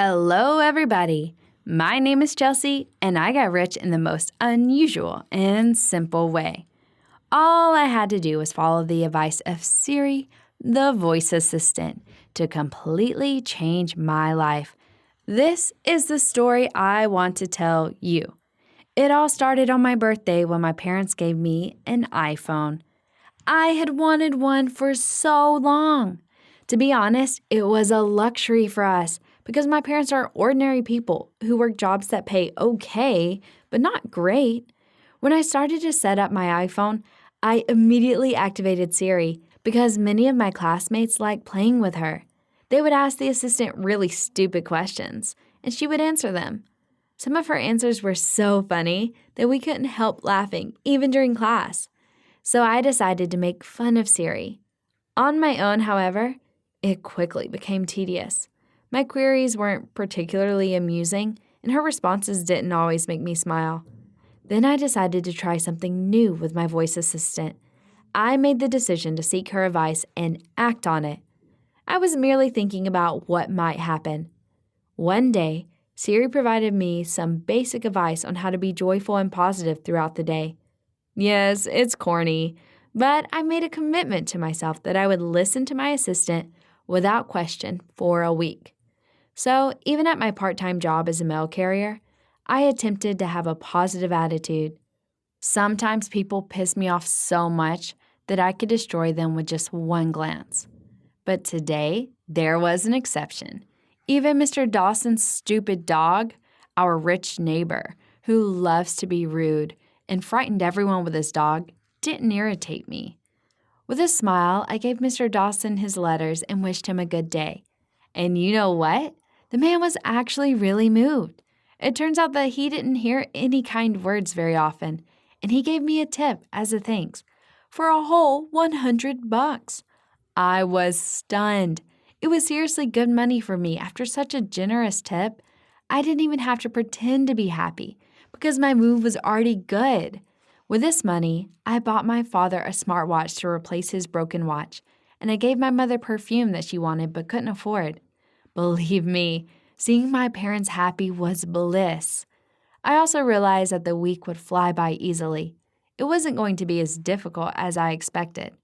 Hello, everybody. My name is Chelsea, and I got rich in the most unusual and simple way. All I had to do was follow the advice of Siri, the voice assistant, to completely change my life. This is the story I want to tell you. It all started on my birthday when my parents gave me an iPhone. I had wanted one for so long. To be honest, it was a luxury for us because my parents are ordinary people who work jobs that pay okay, but not great. When I started to set up my iPhone, I immediately activated Siri because many of my classmates liked playing with her. They would ask the assistant really stupid questions, and she would answer them. Some of her answers were so funny that we couldn't help laughing, even during class. So I decided to make fun of Siri. On my own, however, it quickly became tedious. My queries weren't particularly amusing, and her responses didn't always make me smile. Then I decided to try something new with my voice assistant. I made the decision to seek her advice and act on it. I was merely thinking about what might happen. One day, Siri provided me some basic advice on how to be joyful and positive throughout the day. Yes, it's corny, but I made a commitment to myself that I would listen to my assistant without question for a week. So, even at my part-time job as a mail carrier, I attempted to have a positive attitude. Sometimes people piss me off so much that I could destroy them with just one glance. But today, there was an exception. Even Mr. Dawson's stupid dog, our rich neighbor, who loves to be rude and frightened everyone with his dog, didn't irritate me. With a smile, I gave Mr. Dawson his letters and wished him a good day. And you know what? The man was actually really moved. It turns out that he didn't hear any kind words very often, and he gave me a tip as a thanks for a whole $100. I was stunned. It was seriously good money for me after such a generous tip. I didn't even have to pretend to be happy because my move was already good. With this money, I bought my father a smartwatch to replace his broken watch, and I gave my mother perfume that she wanted but couldn't afford. Believe me, seeing my parents happy was bliss. I also realized that the week would fly by easily. It wasn't going to be as difficult as I expected.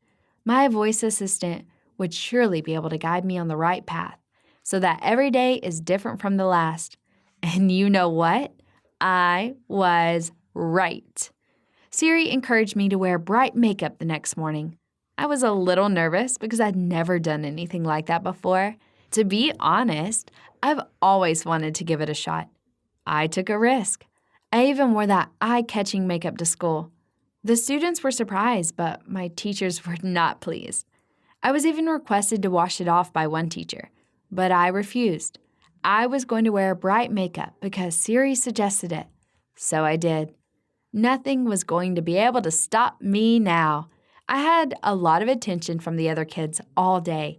My voice assistant would surely be able to guide me on the right path so that every day is different from the last. And you know what? I was right. Siri encouraged me to wear bright makeup the next morning. I was a little nervous because I'd never done anything like that before. To be honest, I've always wanted to give it a shot. I took a risk. I even wore that eye-catching makeup to school. The students were surprised, but my teachers were not pleased. I was even requested to wash it off by one teacher, but I refused. I was going to wear bright makeup because Siri suggested it, so I did. Nothing was going to be able to stop me now. I had a lot of attention from the other kids all day.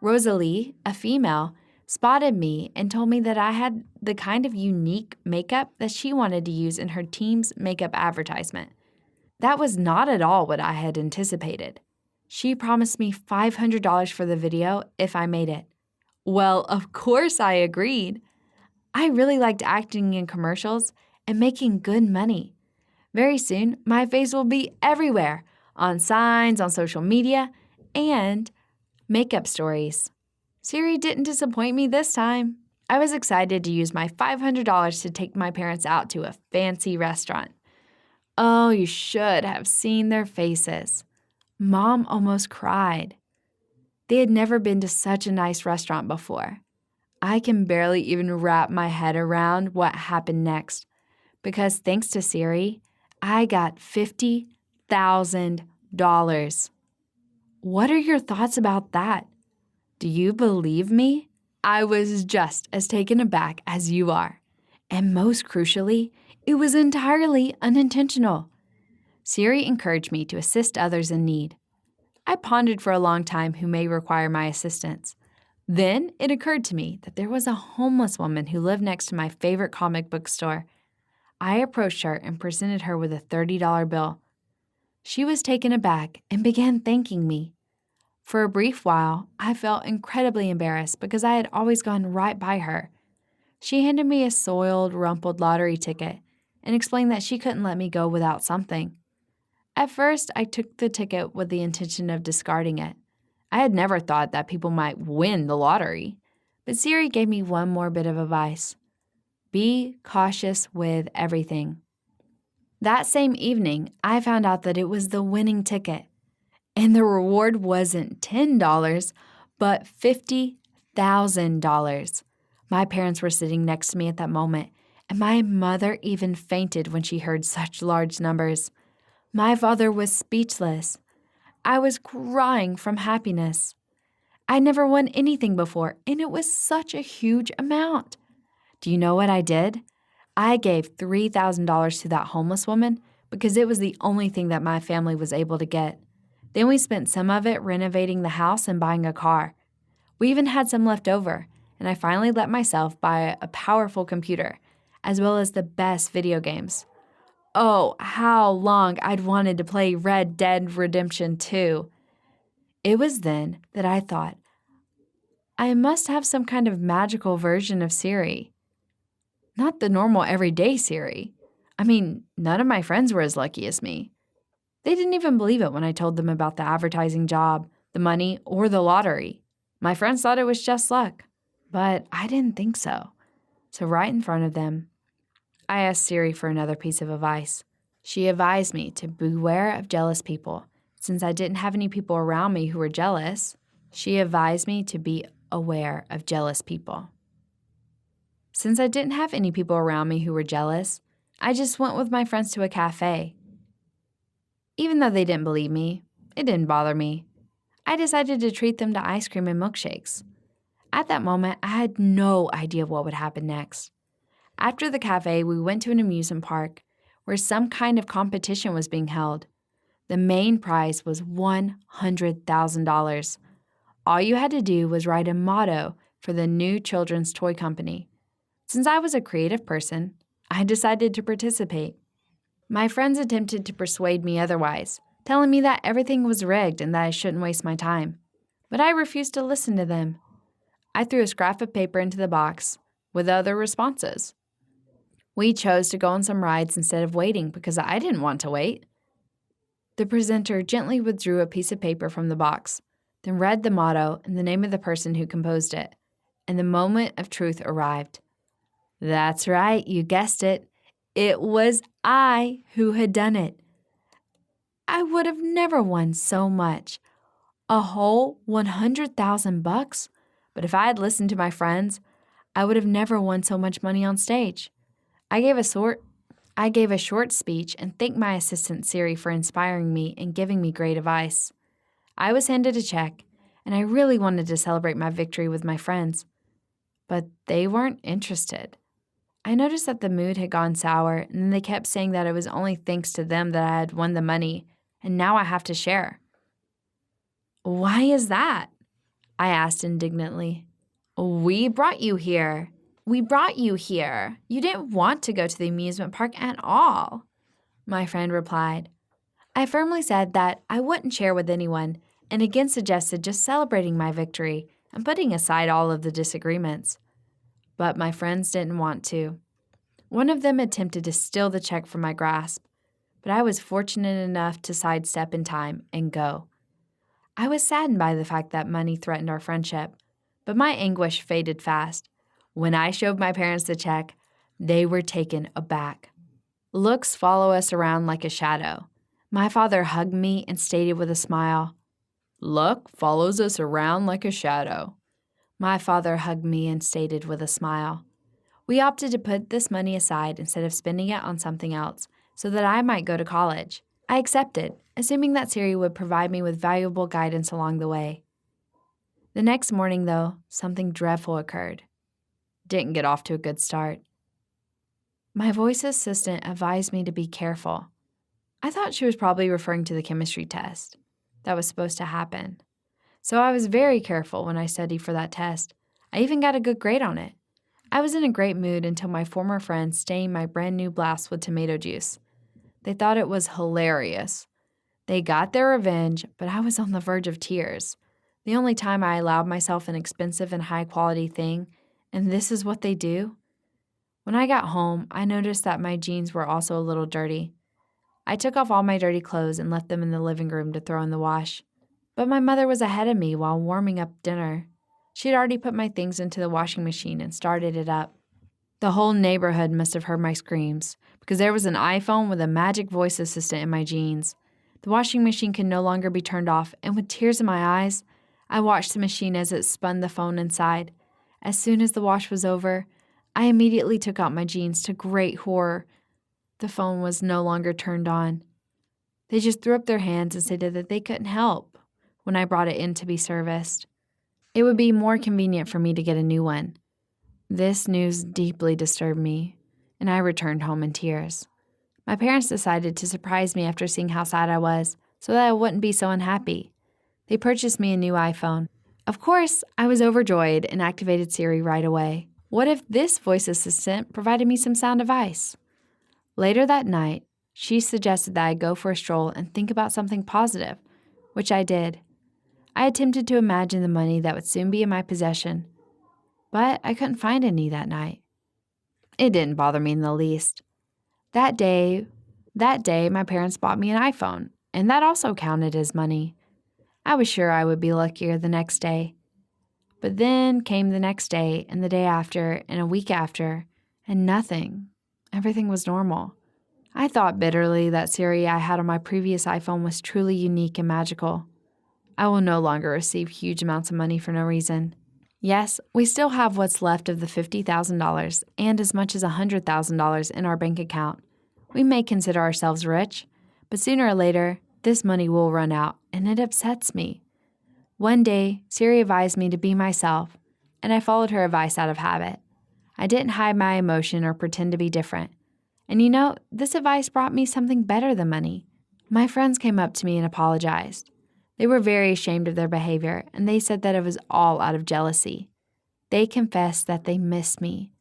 Rosalie, a female, spotted me and told me that I had the kind of unique makeup that she wanted to use in her team's makeup advertisement. That was not at all what I had anticipated. She promised me $500 for the video if I made it. Well, of course I agreed. I really liked acting in commercials and making good money. Very soon, my face will be everywhere, on signs, on social media, and makeup stories. Siri didn't disappoint me this time. I was excited to use my $500 to take my parents out to a fancy restaurant. Oh, you should have seen their faces. Mom almost cried. They had never been to such a nice restaurant before. I can barely even wrap my head around what happened next, because thanks to Siri, I got $50,000. What are your thoughts about that? Do you believe me? I was just as taken aback as you are. And most crucially, it was entirely unintentional. Siri encouraged me to assist others in need. I pondered for a long time who may require my assistance. Then it occurred to me that there was a homeless woman who lived next to my favorite comic book store. I approached her and presented her with a $30 bill. She was taken aback and began thanking me. For a brief while, I felt incredibly embarrassed because I had always gone right by her. She handed me a soiled, rumpled lottery ticket and explained that she couldn't let me go without something. At first, I took the ticket with the intention of discarding it. I had never thought that people might win the lottery. But Siri gave me one more bit of advice. Be cautious with everything. That same evening, I found out that it was the winning ticket. And the reward wasn't $10, but $50,000. My parents were sitting next to me at that moment, and my mother even fainted when she heard such large numbers. My father was speechless. I was crying from happiness. I never won anything before, and it was such a huge amount. Do you know what I did? I gave $3,000 to that homeless woman because it was the only thing that my family was able to get. Then we spent some of it renovating the house and buying a car. We even had some left over, and I finally let myself buy a powerful computer, as well as the best video games. Oh, how long I'd wanted to play Red Dead Redemption 2. It was then that I thought, I must have some kind of magical version of Siri. Not the normal everyday Siri. I mean, none of my friends were as lucky as me. They didn't even believe it when I told them about the advertising job, the money, or the lottery. My friends thought it was just luck, but I didn't think so. So right in front of them, I asked Siri for another piece of advice. She advised me to beware of jealous people. Since I didn't have any people around me who were jealous, she advised me to be aware of jealous people. Since I didn't have any people around me who were jealous, I just went with my friends to a cafe. Even though they didn't believe me, it didn't bother me. I decided to treat them to ice cream and milkshakes. At that moment, I had no idea what would happen next. After the cafe, we went to an amusement park where some kind of competition was being held. The main prize was $100,000. All you had to do was write a motto for the new children's toy company. Since I was a creative person, I decided to participate. My friends attempted to persuade me otherwise, telling me that everything was rigged and that I shouldn't waste my time. But I refused to listen to them. I threw a scrap of paper into the box with other responses. We chose to go on some rides instead of waiting because I didn't want to wait. The presenter gently withdrew a piece of paper from the box, then read the motto and the name of the person who composed it, and the moment of truth arrived. That's right, you guessed it. It was I who had done it. I would have never won so much, a whole $100,000. But if I had listened to my friends, I would have never won so much money on stage. I gave a short speech and thanked my assistant Siri for inspiring me and giving me great advice. I was handed a check, and I really wanted to celebrate my victory with my friends. But they weren't interested. I noticed that the mood had gone sour, and then they kept saying that it was only thanks to them that I had won the money, and now I have to share. Why is that? I asked indignantly. We brought you here. We brought you here. You didn't want to go to the amusement park at all, my friend replied. I firmly said that I wouldn't share with anyone, and again suggested just celebrating my victory and putting aside all of the disagreements. But my friends didn't want to. One of them attempted to steal the check from my grasp, but I was fortunate enough to sidestep in time and go. I was saddened by the fact that money threatened our friendship, but my anguish faded fast. When I showed my parents the check, they were taken aback. Looks follow us around like a shadow. My father hugged me and stated with a smile, "Luck follows us around like a shadow." My father hugged me and stated with a smile. We opted to put this money aside instead of spending it on something else so that I might go to college. I accepted, assuming that Siri would provide me with valuable guidance along the way. The next morning, though, something dreadful occurred. Didn't get off to a good start. My voice assistant advised me to be careful. I thought she was probably referring to the chemistry test that was supposed to happen. So I was very careful when I studied for that test. I even got a good grade on it. I was in a great mood until my former friends stained my brand new blouse with tomato juice. They thought it was hilarious. They got their revenge, but I was on the verge of tears. The only time I allowed myself an expensive and high-quality thing, and this is what they do? When I got home, I noticed that my jeans were also a little dirty. I took off all my dirty clothes and left them in the living room to throw in the wash. But my mother was ahead of me while warming up dinner. She had already put my things into the washing machine and started it up. The whole neighborhood must have heard my screams, because there was an iPhone with a magic voice assistant in my jeans. The washing machine could no longer be turned off, and with tears in my eyes, I watched the machine as it spun the phone inside. As soon as the wash was over, I immediately took out my jeans to great horror. The phone was no longer turned on. They just threw up their hands and stated that they couldn't help when I brought it in to be serviced. It would be more convenient for me to get a new one. This news deeply disturbed me, and I returned home in tears. My parents decided to surprise me after seeing how sad I was, so that I wouldn't be so unhappy. They purchased me a new iPhone. Of course, I was overjoyed and activated Siri right away. What if this voice assistant provided me some sound advice? Later that night, she suggested that I go for a stroll and think about something positive, which I did. I attempted to imagine the money that would soon be in my possession, but I couldn't find any that night. It didn't bother me in the least. That day, my parents bought me an iPhone, and that also counted as money. I was sure I would be luckier the next day. But then came the next day, and the day after, and a week after, and nothing. Everything was normal. I thought bitterly that Siri I had on my previous iPhone was truly unique and magical. I will no longer receive huge amounts of money for no reason. Yes, we still have what's left of the $50,000 and as much as $100,000 in our bank account. We may consider ourselves rich, but sooner or later, this money will run out, and it upsets me. One day, Siri advised me to be myself, and I followed her advice out of habit. I didn't hide my emotion or pretend to be different. And this advice brought me something better than money. My friends came up to me and apologized. They were very ashamed of their behavior, and they said that it was all out of jealousy. They confessed that they missed me.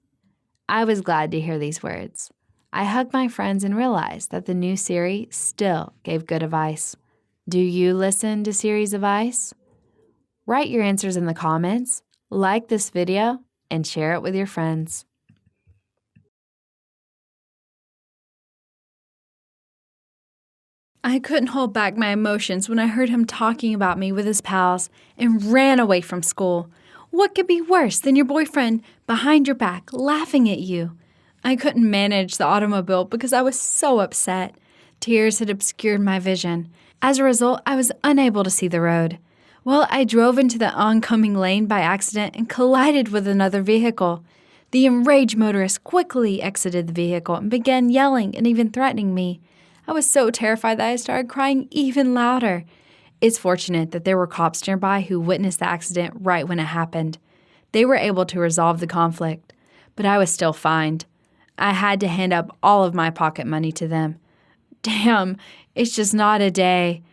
I was glad to hear these words. I hugged my friends and realized that the new Siri still gave good advice. Do you listen to Siri's advice? Write your answers in the comments, like this video, and share it with your friends. I couldn't hold back my emotions when I heard him talking about me with his pals and ran away from school. What could be worse than your boyfriend behind your back laughing at you? I couldn't manage the automobile because I was so upset. Tears had obscured my vision. As a result, I was unable to see the road. Well, I drove into the oncoming lane by accident and collided with another vehicle. The enraged motorist quickly exited the vehicle and began yelling and even threatening me. I was so terrified that I started crying even louder. It's fortunate that there were cops nearby who witnessed the accident right when it happened. They were able to resolve the conflict, but I was still fined. I had to hand up all of my pocket money to them. Damn, it's just not a day.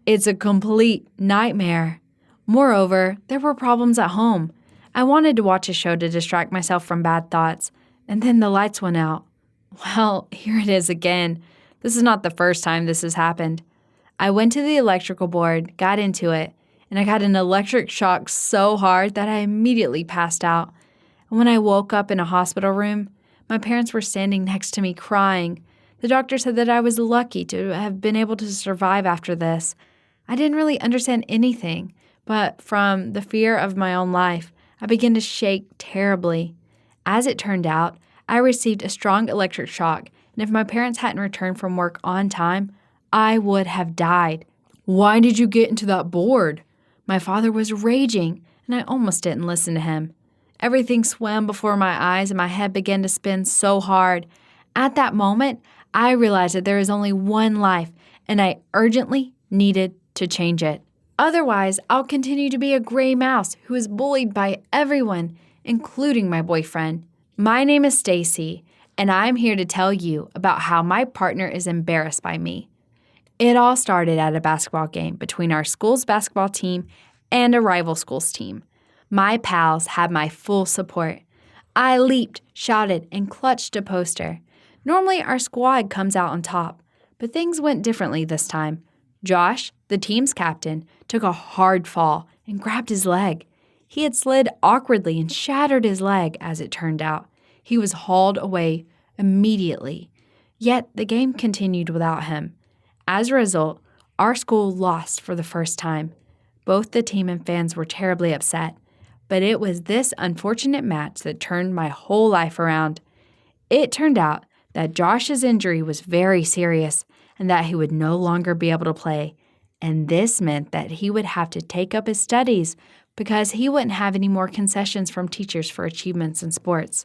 It's a complete nightmare. Moreover, there were problems at home. I wanted to watch a show to distract myself from bad thoughts, and then the lights went out. Well, here it is again. This is not the first time this has happened. I went to the electrical board, got into it, and I got an electric shock so hard that I immediately passed out. And when I woke up in a hospital room, my parents were standing next to me crying. The doctor said that I was lucky to have been able to survive after this. I didn't really understand anything, but from the fear of my own life, I began to shake terribly. As it turned out, I received a strong electric shock, and if my parents hadn't returned from work on time, I would have died. Why did you get into that board? My father was raging, and I almost didn't listen to him. Everything swam before my eyes, and my head began to spin so hard. At that moment, I realized that there is only one life, and I urgently needed to change it. Otherwise, I'll continue to be a gray mouse who is bullied by everyone, including my boyfriend. My name is Stacy, and I'm here to tell you about how my partner is embarrassed by me. It all started at a basketball game between our school's basketball team and a rival school's team. My pals had my full support. I leaped, shouted, and clutched a poster. Normally, our squad comes out on top, but things went differently this time. Josh, the team's captain, took a hard fall and grabbed his leg. He had slid awkwardly and shattered his leg, as it turned out. He was hauled away immediately. Yet the game continued without him. As a result, our school lost for the first time. Both the team and fans were terribly upset, but it was this unfortunate match that turned my whole life around. It turned out that Josh's injury was very serious and that he would no longer be able to play, and this meant that he would have to take up his studies because he wouldn't have any more concessions from teachers for achievements in sports.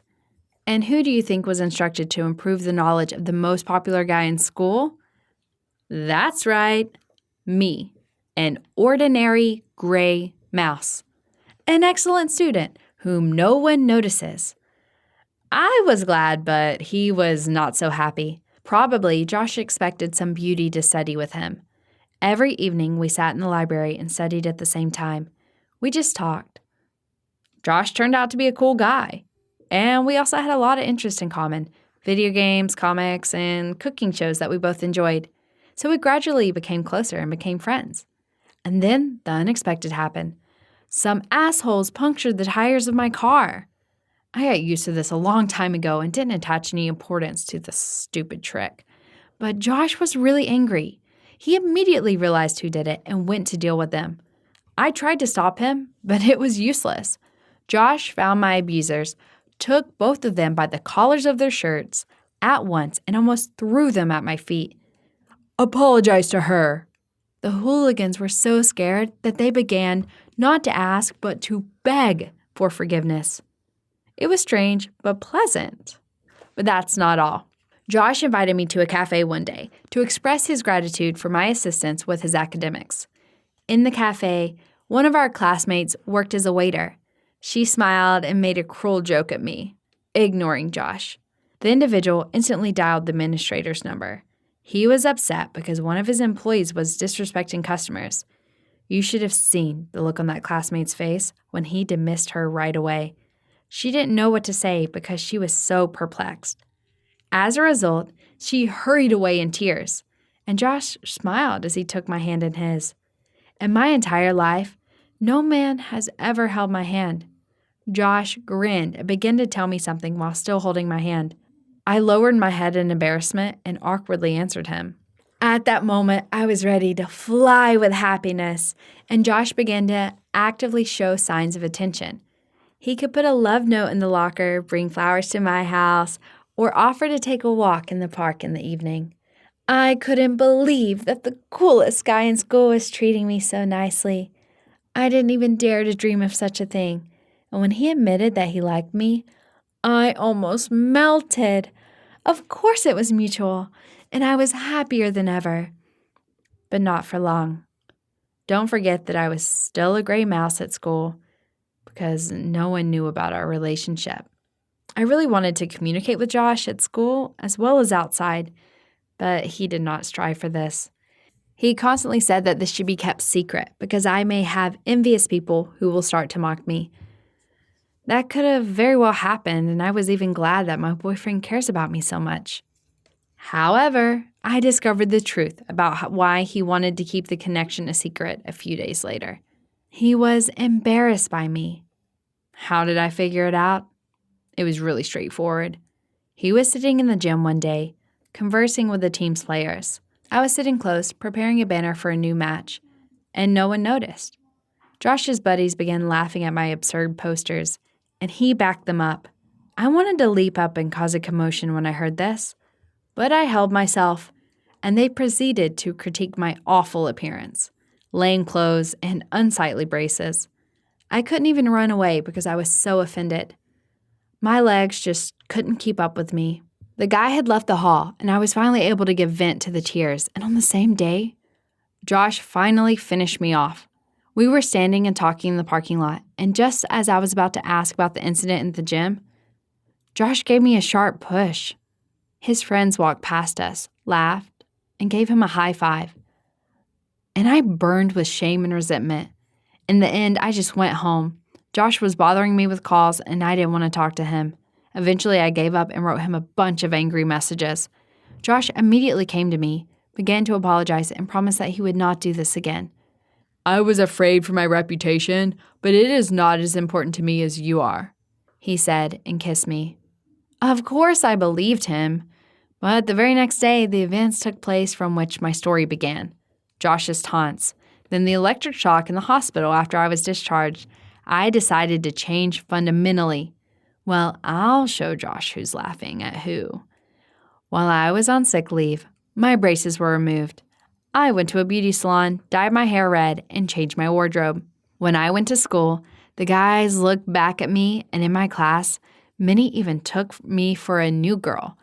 And who do you think was instructed to improve the knowledge of the most popular guy in school? That's right, me, an ordinary gray mouse, an excellent student whom no one notices. I was glad, but he was not so happy. Probably Josh expected some beauty to study with him. Every evening we sat in the library and studied at the same time. We just talked. Josh turned out to be a cool guy. And we also had a lot of interest in common, video games, comics, and cooking shows that we both enjoyed. So we gradually became closer and became friends. And then the unexpected happened. Some assholes punctured the tires of my car. I got used to this a long time ago and didn't attach any importance to the stupid trick. But Josh was really angry. He immediately realized who did it and went to deal with them. I tried to stop him, but it was useless. Josh found my abusers, took both of them by the collars of their shirts at once and almost threw them at my feet. Apologize to her. The hooligans were so scared that they began not to ask but to beg for forgiveness. It was strange but pleasant. But that's not all. Josh invited me to a cafe one day to express his gratitude for my assistance with his academics. In the cafe, one of our classmates worked as a waiter. She smiled and made a cruel joke at me, ignoring Josh. The individual instantly dialed the administrator's number. He was upset because one of his employees was disrespecting customers. You should have seen the look on that classmate's face when he dismissed her right away. She didn't know what to say because she was so perplexed. As a result, she hurried away in tears, and Josh smiled as he took my hand in his. In my entire life, no man has ever held my hand. Josh grinned and began to tell me something while still holding my hand. I lowered my head in embarrassment and awkwardly answered him. At that moment, I was ready to fly with happiness, and Josh began to actively show signs of attention. He could put a love note in the locker, bring flowers to my house, or offer to take a walk in the park in the evening. I couldn't believe that the coolest guy in school was treating me so nicely. I didn't even dare to dream of such a thing. And when he admitted that he liked me, I almost melted. Of course it was mutual, and I was happier than ever. But not for long. Don't forget that I was still a gray mouse at school because no one knew about our relationship. I really wanted to communicate with Josh at school as well as outside, but he did not strive for this. He constantly said that this should be kept secret because I may have envious people who will start to mock me. That could have very well happened, and I was even glad that my boyfriend cares about me so much. However, I discovered the truth about why he wanted to keep the connection a secret a few days later. He was embarrassed by me. How did I figure it out? It was really straightforward. He was sitting in the gym one day, conversing with the team's players. I was sitting close, preparing a banner for a new match, and no one noticed. Josh's buddies began laughing at my absurd posters, and he backed them up. I wanted to leap up and cause a commotion when I heard this, but I held myself, and they proceeded to critique my awful appearance, lame clothes, and unsightly braces. I couldn't even run away because I was so offended. My legs just couldn't keep up with me. The guy had left the hall, and I was finally able to give vent to the tears, and on the same day, Josh finally finished me off. We were standing and talking in the parking lot, and just as I was about to ask about the incident in the gym, Josh gave me a sharp push. His friends walked past us, laughed, and gave him a high five. And I burned with shame and resentment. In the end, I just went home. Josh was bothering me with calls, and I didn't want to talk to him. Eventually, I gave up and wrote him a bunch of angry messages. Josh immediately came to me, began to apologize, and promised that he would not do this again. I was afraid for my reputation, but it is not as important to me as you are, he said and kissed me. Of course I believed him. But the very next day, the events took place from which my story began. Josh's taunts, then the electric shock in the hospital after I was discharged. I decided to change fundamentally. Well, I'll show Josh who's laughing at who. While I was on sick leave, my braces were removed. I went to a beauty salon, dyed my hair red, and changed my wardrobe. When I went to school, the guys looked back at me, and in my class, many even took me for a new girl.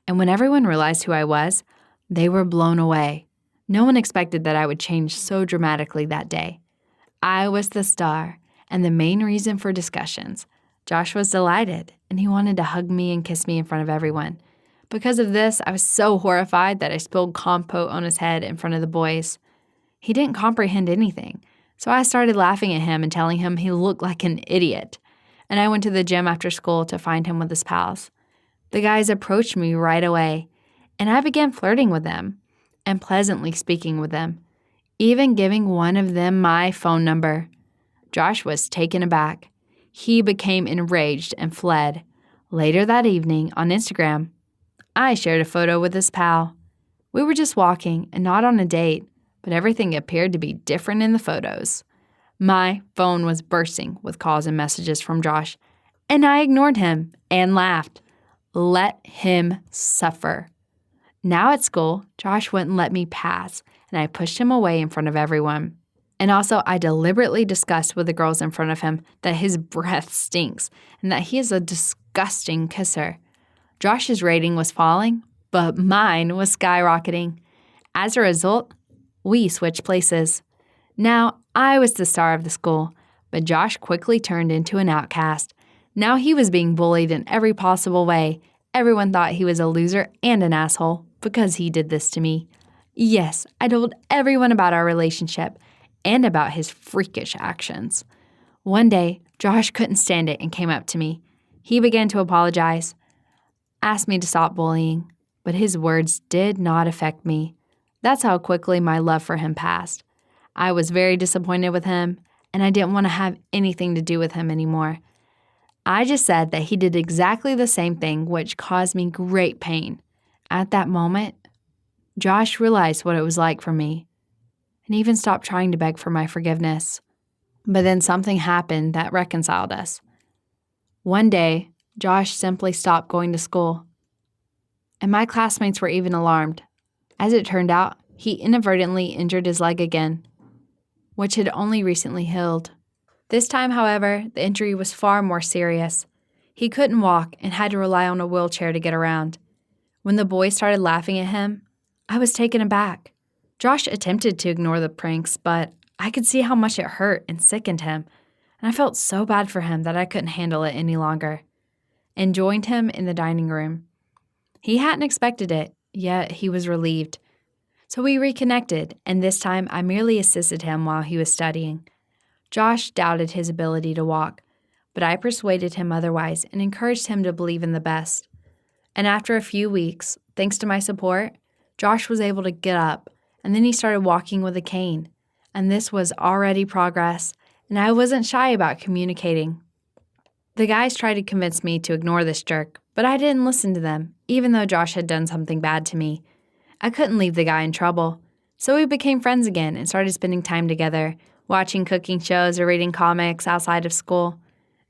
And when everyone realized who I was, they were blown away. No one expected that I would change so dramatically that day. I was the star and the main reason for discussions. Josh was delighted, and he wanted to hug me and kiss me in front of everyone. Because of this, I was so horrified that I spilled compote on his head in front of the boys. He didn't comprehend anything, so I started laughing at him and telling him he looked like an idiot. And I went to the gym after school to find him with his pals. The guys approached me right away, and I began flirting with them and pleasantly speaking with them, even giving one of them my phone number. Josh was taken aback. He became enraged and fled. Later that evening, on Instagram, I shared a photo with his pal. We were just walking and not on a date, but everything appeared to be different in the photos. My phone was bursting with calls and messages from Josh, and I ignored him and laughed. Let him suffer. Now at school, Josh wouldn't let me pass, and I pushed him away in front of everyone. And also, I deliberately discussed with the girls in front of him that his breath stinks and that he is a disgusting kisser. Josh's rating was falling, but mine was skyrocketing. As a result, we switched places. Now, I was the star of the school, but Josh quickly turned into an outcast. Now he was being bullied in every possible way. Everyone thought he was a loser and an asshole because he did this to me. Yes, I told everyone about our relationship and about his freakish actions. One day, Josh couldn't stand it and came up to me. He began to apologize, asked me to stop bullying, but his words did not affect me. That's how quickly my love for him passed. I was very disappointed with him, and I didn't want to have anything to do with him anymore. I just said that he did exactly the same thing, which caused me great pain. At that moment, Josh realized what it was like for me, and even stopped trying to beg for my forgiveness. But then something happened that reconciled us. One day, Josh simply stopped going to school, and my classmates were even alarmed. As it turned out, he inadvertently injured his leg again, which had only recently healed. This time, however, the injury was far more serious. He couldn't walk and had to rely on a wheelchair to get around. When the boys started laughing at him, I was taken aback. Josh attempted to ignore the pranks, but I could see how much it hurt and sickened him, and I felt so bad for him that I couldn't handle it any longer, and joined him in the dining room. He hadn't expected it, yet he was relieved. So we reconnected, and this time I merely assisted him while he was studying. Josh doubted his ability to walk, but I persuaded him otherwise and encouraged him to believe in the best. And after a few weeks, thanks to my support, Josh was able to get up, and then he started walking with a cane. And this was already progress, and I wasn't shy about communicating. The guys tried to convince me to ignore this jerk, but I didn't listen to them, even though Josh had done something bad to me. I couldn't leave the guy in trouble, so we became friends again and started spending time together, watching cooking shows or reading comics outside of school.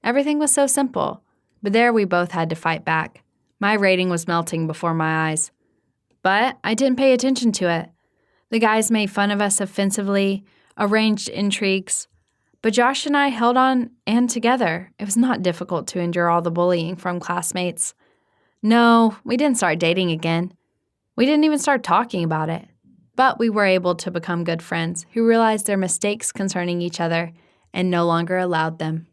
Everything was so simple, but there we both had to fight back. My rating was melting before my eyes. But I didn't pay attention to it. The guys made fun of us offensively, arranged intrigues, but Josh and I held on and together. It was not difficult to endure all the bullying from classmates. No, we didn't start dating again. We didn't even start talking about it. But we were able to become good friends who realized their mistakes concerning each other and no longer allowed them.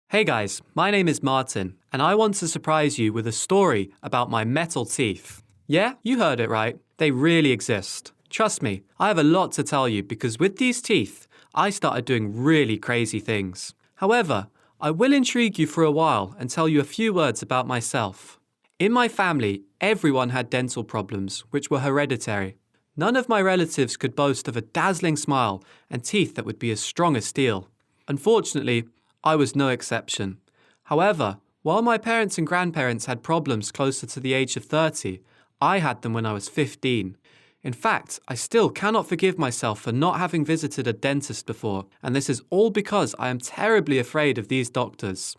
Hey guys, my name is Martin, and I want to surprise you with a story about my metal teeth. Yeah, you heard it right. They really exist. Trust me, I have a lot to tell you because with these teeth, I started doing really crazy things. However, I will intrigue you for a while and tell you a few words about myself. In my family, everyone had dental problems, which were hereditary. None of my relatives could boast of a dazzling smile and teeth that would be as strong as steel. Unfortunately, I was no exception. However, while my parents and grandparents had problems closer to the age of 30, I had them when I was 15. In fact, I still cannot forgive myself for not having visited a dentist before, and this is all because I am terribly afraid of these doctors.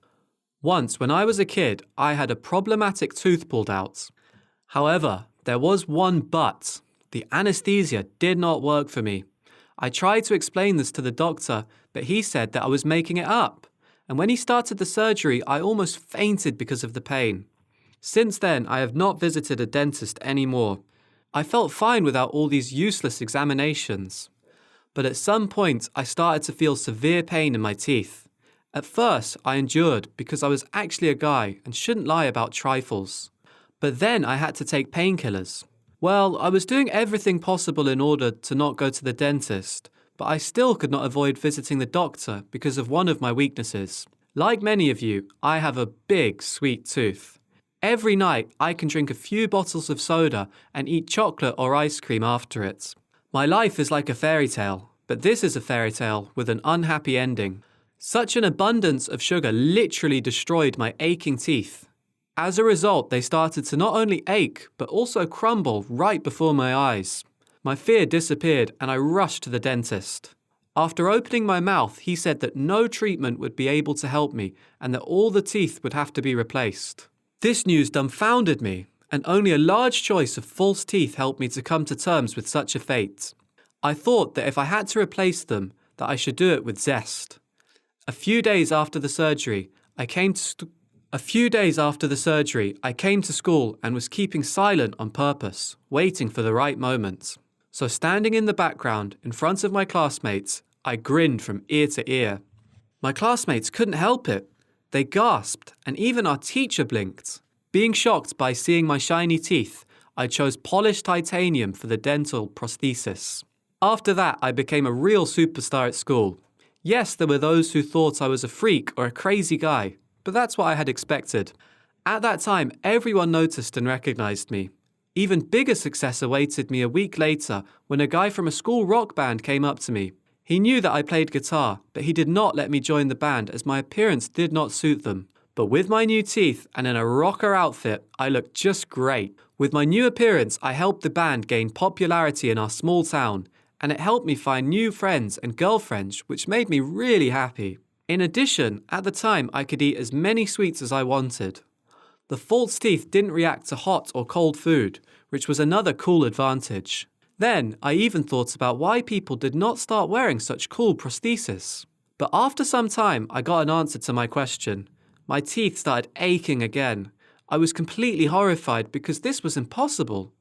Once, when I was a kid, I had a problematic tooth pulled out. However, there was one but. The anesthesia did not work for me. I tried to explain this to the doctor, but he said that I was making it up. And when he started the surgery, I almost fainted because of the pain. Since then, I have not visited a dentist anymore. I felt fine without all these useless examinations. But at some point, I started to feel severe pain in my teeth. At first, I endured because I was actually a guy and shouldn't lie about trifles. But then I had to take painkillers. Well, I was doing everything possible in order to not go to the dentist, but I still could not avoid visiting the doctor because of one of my weaknesses. Like many of you, I have a big sweet tooth. Every night, I can drink a few bottles of soda and eat chocolate or ice cream after it. My life is like a fairy tale, but this is a fairy tale with an unhappy ending. Such an abundance of sugar literally destroyed my aching teeth. As a result, they started to not only ache, but also crumble right before my eyes. My fear disappeared and I rushed to the dentist. After opening my mouth, he said that no treatment would be able to help me and that all the teeth would have to be replaced. This news dumbfounded me, and only a large choice of false teeth helped me to come to terms with such a fate. I thought that if I had to replace them, that I should do it with zest. A few days after the surgery, I came to school and was keeping silent on purpose, waiting for the right moment. So standing in the background, in front of my classmates, I grinned from ear to ear. My classmates couldn't help it. They gasped, and even our teacher blinked. Being shocked by seeing my shiny teeth, I chose polished titanium for the dental prosthesis. After that, I became a real superstar at school. Yes, there were those who thought I was a freak or a crazy guy, but that's what I had expected. At that time, everyone noticed and recognized me. Even bigger success awaited me a week later when a guy from a school rock band came up to me. He knew that I played guitar, but he did not let me join the band as my appearance did not suit them. But with my new teeth and in a rocker outfit, I looked just great. With my new appearance, I helped the band gain popularity in our small town, and it helped me find new friends and girlfriends, which made me really happy. In addition, at the time, I could eat as many sweets as I wanted. The false teeth didn't react to hot or cold food, which was another cool advantage. Then, I even thought about why people did not start wearing such cool prostheses. But after some time, I got an answer to my question. My teeth started aching again. I was completely horrified because this was impossible.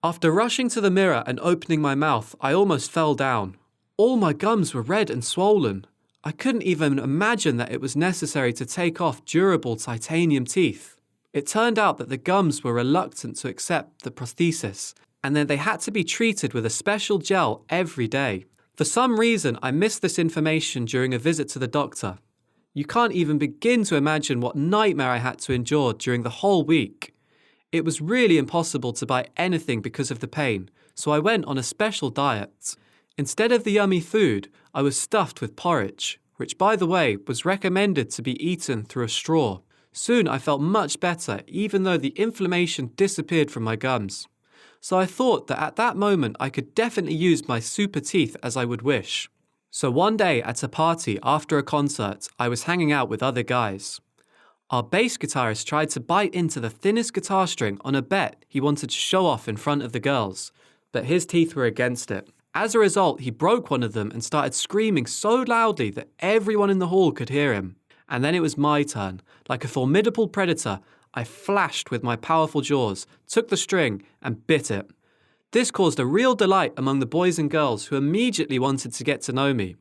After rushing to the mirror and opening my mouth, I almost fell down. All my gums were red and swollen. I couldn't even imagine that it was necessary to take off durable titanium teeth. It turned out that the gums were reluctant to accept the prosthesis, and then they had to be treated with a special gel every day. For some reason, I missed this information during a visit to the doctor. You can't even begin to imagine what nightmare I had to endure during the whole week. It was really impossible to buy anything because of the pain, so I went on a special diet. Instead of the yummy food, I was stuffed with porridge, which, by the way, was recommended to be eaten through a straw. Soon I felt much better, even though the inflammation disappeared from my gums. So I thought that at that moment I could definitely use my super teeth as I would wish. So one day at a party after a concert, I was hanging out with other guys. Our bass guitarist tried to bite into the thinnest guitar string on a bet he wanted to show off in front of the girls, but his teeth were against it. As a result, he broke one of them and started screaming so loudly that everyone in the hall could hear him. And then it was my turn. Like a formidable predator, I flashed with my powerful jaws, took the string, and bit it. This caused a real delight among the boys and girls who immediately wanted to get to know me.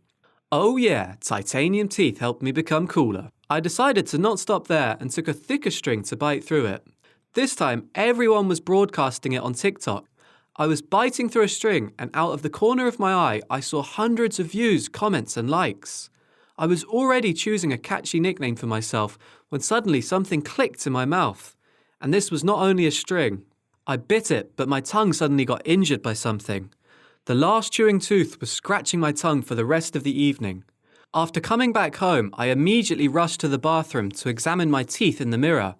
Oh yeah, titanium teeth helped me become cooler. I decided to not stop there and took a thicker string to bite through it. This time, everyone was broadcasting it on TikTok. I was biting through a string, and out of the corner of my eye, I saw hundreds of views, comments, and likes. I was already choosing a catchy nickname for myself when suddenly something clicked in my mouth. And this was not only a string. I bit it, but my tongue suddenly got injured by something. The last chewing tooth was scratching my tongue for the rest of the evening. After coming back home, I immediately rushed to the bathroom to examine my teeth in the mirror.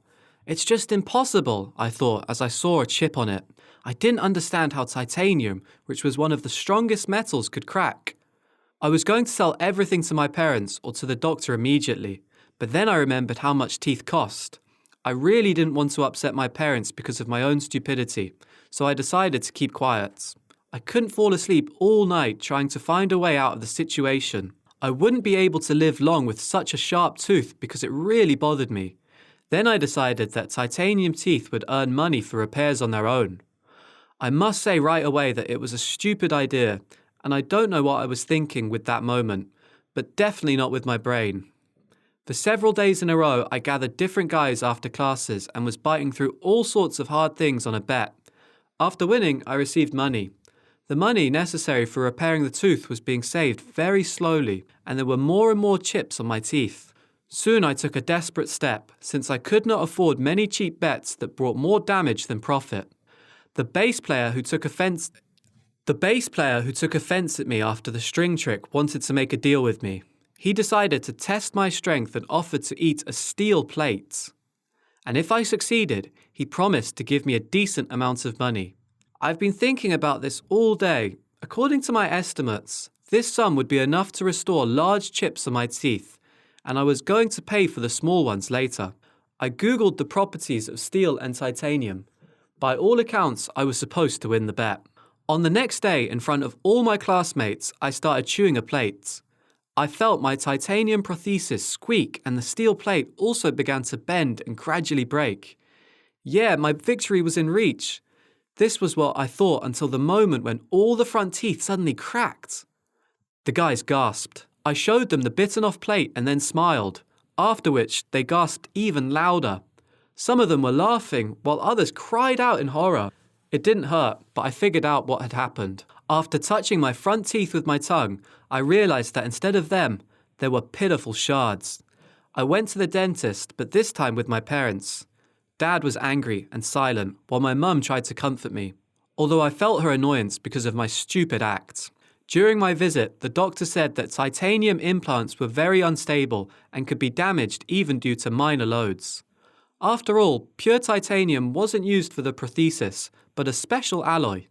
It's just impossible, I thought as I saw a chip on it. I didn't understand how titanium, which was one of the strongest metals, could crack. I was going to sell everything to my parents or to the doctor immediately, but then I remembered how much teeth cost. I really didn't want to upset my parents because of my own stupidity, so I decided to keep quiet. I couldn't fall asleep all night trying to find a way out of the situation. I wouldn't be able to live long with such a sharp tooth because it really bothered me. Then I decided that titanium teeth would earn money for repairs on their own. I must say right away that it was a stupid idea, and I don't know what I was thinking with that moment, but definitely not with my brain. For several days in a row, I gathered different guys after classes and was biting through all sorts of hard things on a bet. After winning, I received money. The money necessary for repairing the tooth was being saved very slowly, and there were more and more chips on my teeth. Soon I took a desperate step, since I could not afford many cheap bets that brought more damage than profit. The bass player who took offense at me after the string trick wanted to make a deal with me. He decided to test my strength and offered to eat a steel plate. And if I succeeded, he promised to give me a decent amount of money. I've been thinking about this all day. According to my estimates, this sum would be enough to restore large chips on my teeth, and I was going to pay for the small ones later. I googled the properties of steel and titanium. By all accounts, I was supposed to win the bet. On the next day, in front of all my classmates, I started chewing a plate. I felt my titanium prosthesis squeak and the steel plate also began to bend and gradually break. Yeah, my victory was in reach. This was what I thought until the moment when all the front teeth suddenly cracked. The guys gasped. I showed them the bitten off plate and then smiled, after which they gasped even louder. Some of them were laughing, while others cried out in horror. It didn't hurt, but I figured out what had happened. After touching my front teeth with my tongue, I realized that instead of them, there were pitiful shards. I went to the dentist, but this time with my parents. Dad was angry and silent, while my mum tried to comfort me, although I felt her annoyance because of my stupid act. During my visit, the doctor said that titanium implants were very unstable and could be damaged even due to minor loads. After all, pure titanium wasn't used for the prosthesis, but a special alloy.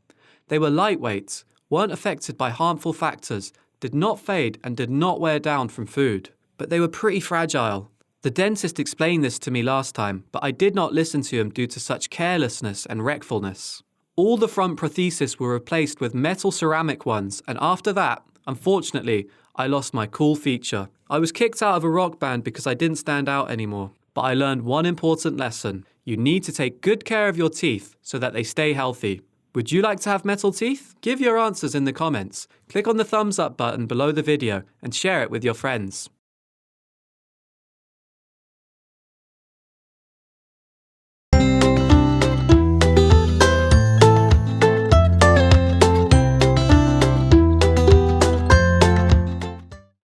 They were lightweight, weren't affected by harmful factors, did not fade and did not wear down from food. But they were pretty fragile. The dentist explained this to me last time, but I did not listen to him due to such carelessness and recklessness. All the front prostheses were replaced with metal ceramic ones, and after that, unfortunately, I lost my cool feature. I was kicked out of a rock band because I didn't stand out anymore. But I learned one important lesson. You need to take good care of your teeth so that they stay healthy. Would you like to have metal teeth? Give your answers in the comments. Click on the thumbs up button below the video and share it with your friends.